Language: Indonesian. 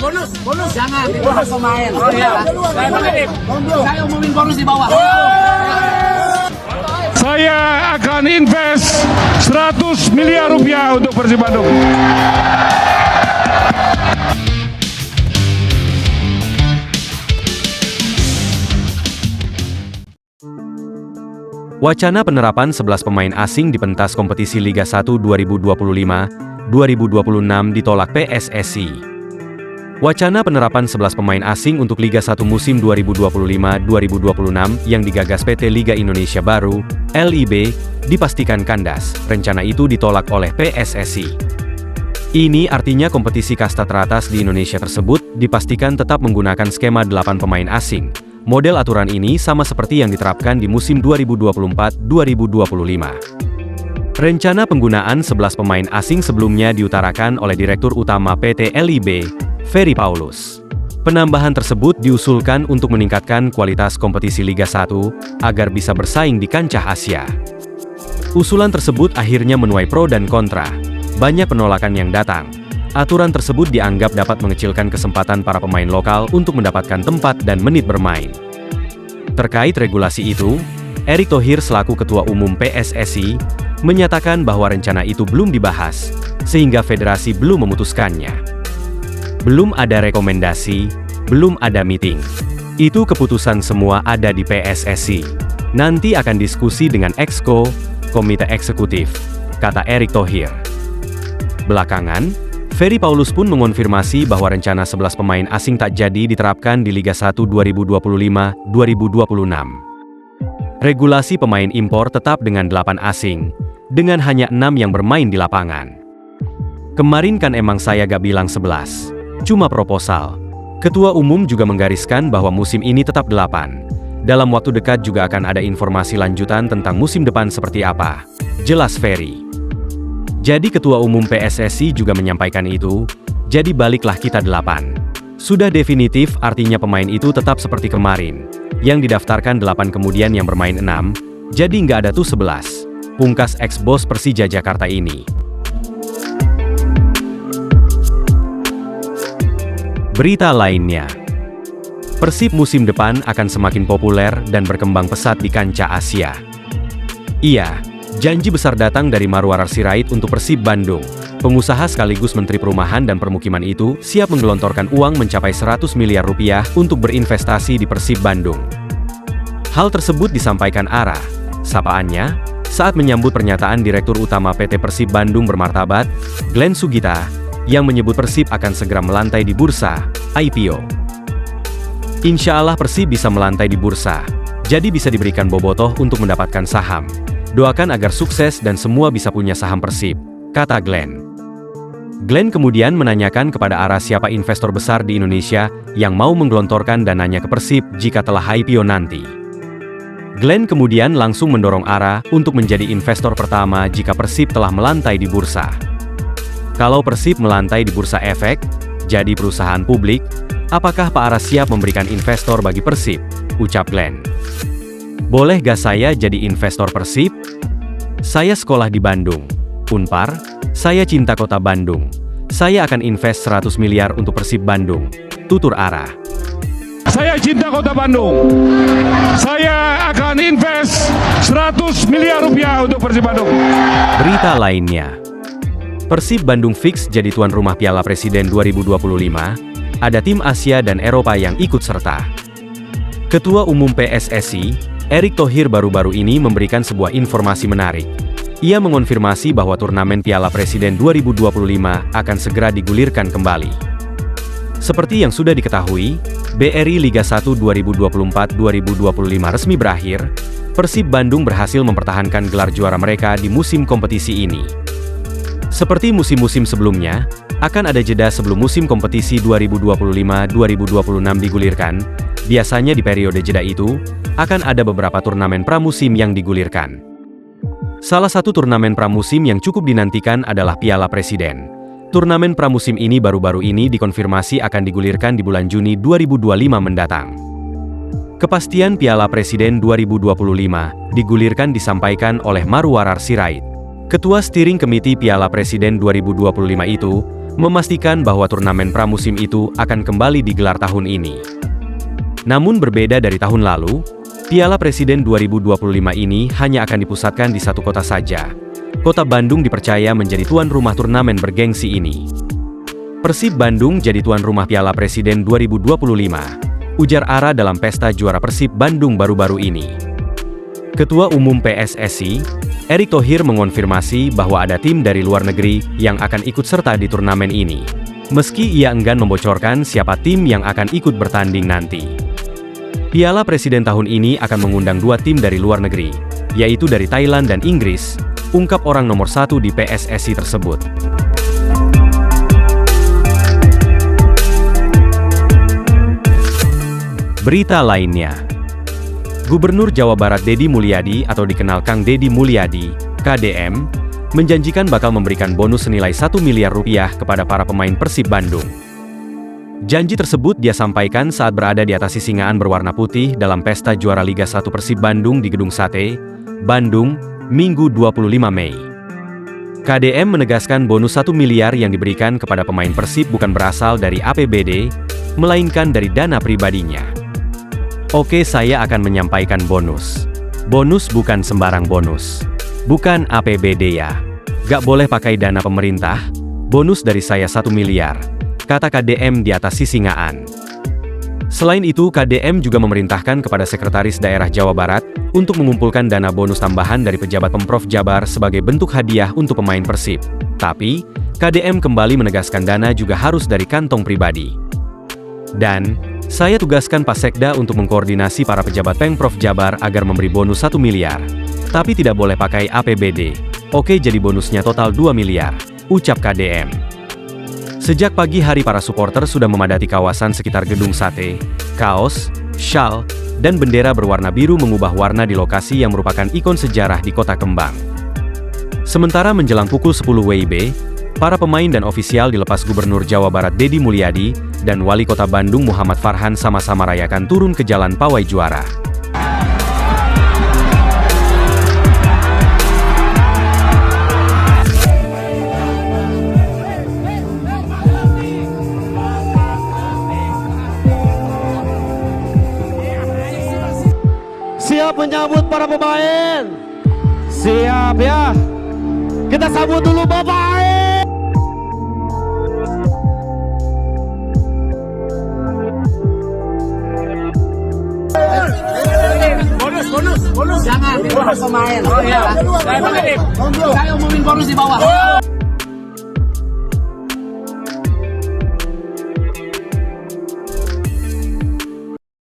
bonus jangan, bonus pemain. Oh iya. Saya umumin bonus di bawah. Saya akan invest 100 miliar rupiah untuk Persib Bandung. Wacana penerapan 11 pemain asing di pentas kompetisi Liga 1 2025-2026 ditolak PSSI. Wacana penerapan 11 pemain asing untuk Liga 1 musim 2025-2026 yang digagas PT Liga Indonesia Baru, LIB, dipastikan kandas. Rencana itu ditolak oleh PSSI. Ini artinya kompetisi kasta teratas di Indonesia tersebut dipastikan tetap menggunakan skema 8 pemain asing. Model aturan ini sama seperti yang diterapkan di musim 2024-2025. Rencana penggunaan 11 pemain asing sebelumnya diutarakan oleh Direktur Utama PT LIB, Ferry Paulus. Penambahan tersebut diusulkan untuk meningkatkan kualitas kompetisi Liga 1 agar bisa bersaing di kancah Asia. Usulan tersebut akhirnya menuai pro dan kontra. Banyak penolakan yang datang. Aturan tersebut dianggap dapat mengecilkan kesempatan para pemain lokal untuk mendapatkan tempat dan menit bermain. Terkait regulasi itu, Erick Thohir selaku Ketua Umum PSSI menyatakan bahwa rencana itu belum dibahas, sehingga federasi belum memutuskannya. Belum ada rekomendasi, belum ada meeting. Itu keputusan semua ada di PSSI. Nanti akan diskusi dengan Exco, Komite Eksekutif, kata Erick Thohir. Belakangan, Ferry Paulus pun mengonfirmasi bahwa rencana 11 pemain asing tak jadi diterapkan di Liga 1 2025-2026. Regulasi pemain impor tetap dengan 8 asing, dengan hanya 6 yang bermain di lapangan. Kemarin kan emang saya gak bilang 11, cuma proposal. Ketua Umum juga menggariskan bahwa musim ini tetap 8. Dalam waktu dekat juga akan ada informasi lanjutan tentang musim depan seperti apa, jelas Ferry. Jadi Ketua Umum PSSI juga menyampaikan itu, jadi baliklah kita 8. Sudah definitif artinya pemain itu tetap seperti kemarin, yang didaftarkan 8 kemudian yang bermain 6, jadi nggak ada tuh 11. Pungkas ex-bos Persija Jakarta ini. Berita lainnya, Persib musim depan akan semakin populer dan berkembang pesat di kancah Asia. Iya, janji besar datang dari Marwar Sirait untuk Persib Bandung. Pengusaha sekaligus Menteri Perumahan dan Permukiman itu siap menggelontorkan uang mencapai 100 miliar rupiah untuk berinvestasi di Persib Bandung. Hal tersebut disampaikan Ara, sapaannya, saat menyambut pernyataan Direktur Utama PT Persib Bandung bermartabat, Glenn Sugita, yang menyebut Persib akan segera melantai di bursa, IPO. Insya Allah Persib bisa melantai di bursa, jadi bisa diberikan bobotoh untuk mendapatkan saham. Doakan agar sukses dan semua bisa punya saham Persib, kata Glenn. Glenn kemudian menanyakan kepada Ara siapa investor besar di Indonesia yang mau menggelontorkan dananya ke Persib jika telah IPO nanti. Glenn kemudian langsung mendorong Ara untuk menjadi investor pertama jika Persib telah melantai di bursa. Kalau Persib melantai di bursa efek, jadi perusahaan publik, apakah Pak Ara siap memberikan investor bagi Persib? Ucap Glenn. Boleh gak saya jadi investor Persib? Saya sekolah di Bandung, Unpar, saya cinta kota Bandung. Saya akan invest 100 miliar untuk Persib Bandung, tutur Ara. Saya cinta kota Bandung. Saya akan invest 100 miliar rupiah untuk Persib Bandung. Berita lainnya, Persib Bandung fix jadi tuan rumah Piala Presiden 2025. Ada tim Asia dan Eropa yang ikut serta. Ketua Umum PSSI, Erick Thohir baru-baru ini memberikan sebuah informasi menarik. Ia mengonfirmasi bahwa turnamen Piala Presiden 2025 akan segera digulirkan kembali. Seperti yang sudah diketahui, BRI Liga 1 2024-2025 resmi berakhir. Persib Bandung berhasil mempertahankan gelar juara mereka di musim kompetisi ini. Seperti musim-musim sebelumnya, akan ada jeda sebelum musim kompetisi 2025-2026 digulirkan. Biasanya di periode jeda itu, akan ada beberapa turnamen pramusim yang digulirkan. Salah satu turnamen pramusim yang cukup dinantikan adalah Piala Presiden. Turnamen pramusim ini baru-baru ini dikonfirmasi akan digulirkan di bulan Juni 2025 mendatang. Kepastian Piala Presiden 2025 digulirkan disampaikan oleh Marwar Sirait. Ketua Steering Committee Piala Presiden 2025 itu memastikan bahwa turnamen pramusim itu akan kembali digelar tahun ini. Namun berbeda dari tahun lalu, Piala Presiden 2025 ini hanya akan dipusatkan di satu kota saja. Kota Bandung dipercaya menjadi tuan rumah turnamen bergengsi ini. Persib Bandung jadi tuan rumah Piala Presiden 2025, ujar Ara dalam pesta juara Persib Bandung baru-baru ini. Ketua Umum PSSI, Erick Thohir mengonfirmasi bahwa ada tim dari luar negeri yang akan ikut serta di turnamen ini. Meski ia enggan membocorkan siapa tim yang akan ikut bertanding nanti. Piala Presiden tahun ini akan mengundang 2 tim dari luar negeri, yaitu dari Thailand dan Inggris, ungkap orang nomor 1 di PSSI tersebut. Berita lainnya, Gubernur Jawa Barat Deddy Mulyadi atau dikenal Kang Deddy Mulyadi, KDM, menjanjikan bakal memberikan bonus senilai 1 miliar rupiah kepada para pemain Persib Bandung. Janji tersebut dia sampaikan saat berada di atas sisingaan berwarna putih dalam pesta juara Liga 1 Persib Bandung di Gedung Sate, Bandung, Minggu 25 Mei. KDM menegaskan bonus 1 miliar yang diberikan kepada pemain Persib bukan berasal dari APBD, melainkan dari dana pribadinya. Oke, saya akan menyampaikan bonus. Bonus bukan sembarang bonus. Bukan APBD ya. Gak boleh pakai dana pemerintah. Bonus dari saya 1 miliar. Kata KDM di atas sisingaan. Selain itu, KDM juga memerintahkan kepada Sekretaris Daerah Jawa Barat untuk mengumpulkan dana bonus tambahan dari pejabat Pemprov Jabar sebagai bentuk hadiah untuk pemain Persib. Tapi, KDM kembali menegaskan dana juga harus dari kantong pribadi. Dan, saya tugaskan Pak Sekda untuk mengkoordinasi para pejabat Pemprov Jabar agar memberi bonus 1 miliar. Tapi tidak boleh pakai APBD. Oke, jadi bonusnya total 2 miliar, ucap KDM. Sejak pagi hari para supporter sudah memadati kawasan sekitar Gedung Sate. Kaos, syal, dan bendera berwarna biru mengubah warna di lokasi yang merupakan ikon sejarah di Kota Kembang. Sementara menjelang pukul 10 WIB, para pemain dan ofisial dilepas Gubernur Jawa Barat Deddy Mulyadi dan Wali Kota Bandung Muhammad Farhan sama-sama rayakan turun ke jalan pawai juara. Siap menyambut para pemain. Siap ya. Kita sambut dulu Bapak. Bonus. Jangan, bonus pemain. Saya umumin bonus di bawah.